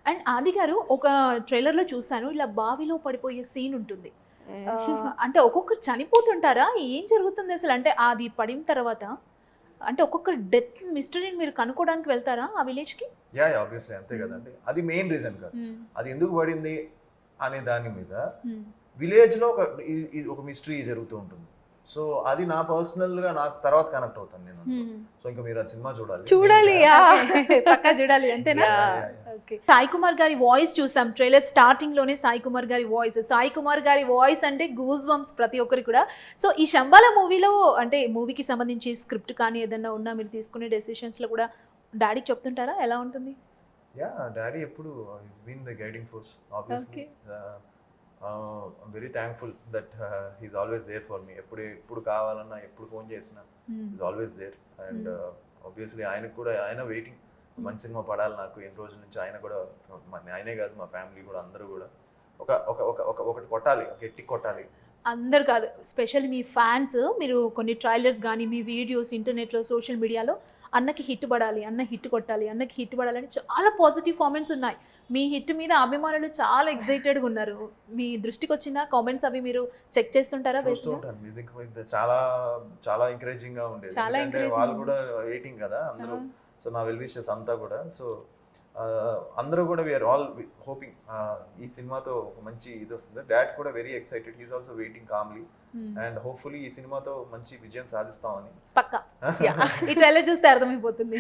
And ఆది గారు ఒక ట్రైలర్‌లో చూసాను. ఇలా బావిలో పడిపోయే సీన్ ఉంటుంది. అంటే ఒక్కొక్కరు చనిపోతుంటారా? ఏం జరుగుతుంది అసలు? అంటే అది పడిన తర్వాత అంటే ఒక్కొక్కరి డెత్ మిస్టరీని మీరు కనుక్కోవడానికి వెళ్తారా ఆ విలేజ్‌కి? యాహ్! యాహ్! ఆబ్వియస్లీ అంతే కదండీ. అది మెయిన్ రీజన్ కాదు. హ్మ్. అది ఎందుకు పడింది అనే దాని మీద హ్మ్. విలేజ్‌లో ఒక మిస్టరీ జరుగుతూ ఉంటుంది. సో, అది నా పర్సనల్‌గా నాకు తర్వాత కనెక్ట్ అవుతాను నేను. హ్మ్. సో, ఇంకా మీరు ఆ సినిమా చూడాలి. చూడాలి. పక్కా చూడాలి అంతేనా? Yeah! Yeah! Yeah! Okay. Sai Kumar గారి వాయిస్ చూసాం. ట్రైలర్ స్టార్టింగ్‌లోనే సాయి కుమార్ గారి వాయిస్. సాయి కుమార్ గారి వాయిస్ అంటే గూస్ బంప్స్ ప్రతి ఒక్కరికి కూడా. సో, ఈ 'శంబాల' మూవీలో అంటే మూవీకి సంబంధించి స్క్రిప్ట్ కానీ ఏదన్నా ఉన్నా మీరు తీసుకునే డెసిషన్స్‌లో కూడా డాడీకి చెప్తుంటారా? ఎలా ఉంటుంది? యాహ్! డాడీ ఎప్పుడు he's been the guiding force obviously. I'm very thankful that he's always there for me. ఎప్పుడు కావాలన్నా, ఎప్పుడు ఫోన్ చేసినా he's always there. And obviously ఆయనకు కూడా ఆయన వెయిటింగ్. మంచి సినిమా పడాలి నాకు ఎన్ని రోజుల నుంచి. ఆయన కూడా ఆయనే కాదు మా ఫ్యామిలీ కూడా అందరూ కూడా ఒక ఒక ఒక ఒక ఒకటి కొట్టాలి, గట్టి కొట్టాలి. అందరు కాదు. స్పెషల్లీ మీ ఫ్యాన్స్ మీరు కొన్ని ట్రైలర్స్ గానీ, మీ వీడియోస్ ఇంటర్నెట్‌లో, సోషల్ మీడియాలో అన్నకి హిట్ పడాలి, అన్న హిట్ కొట్టాలి, అన్నకి హిట్ పడాలని చాలా పాజిటివ్ కామెంట్స్ ఉన్నాయి. మీ హిట్ మీద అభిమానులు చాలా ఎక్సైటెడ్‌గా ఉన్నారు. మీ దృష్టికొచ్చిందా కామెంట్స్ అవి మీరు చెక్ చేస్తుంటారా చూస్తూ బేసిక్‌గా? ఉంటాను. ఇది చాలా చాలా ఎంకరేజింగ్ గా ఉండేది. చాలా ఎందుకంటే encouraging వాళ్ళు ఉంది. కూడా వెయిటింగ్ కదా అందరూ. ఆ! సో నా వెల్ విషెస్ అంతా కూడా. సో అందరూ కూడా వీఆర్ ఆల్ హోపింగ్ ఈ సినిమాతో ఒక మంచి ఇది వస్తుంది. డాడ్ కూడా very excited. He's also waiting calmly. Hmm. And hopefully ఈ సినిమాతో మంచి విజయం సాధిస్తామని. పక్కా. ఈ ట్రైలర్ చూస్తే అర్థమైపోతుంది.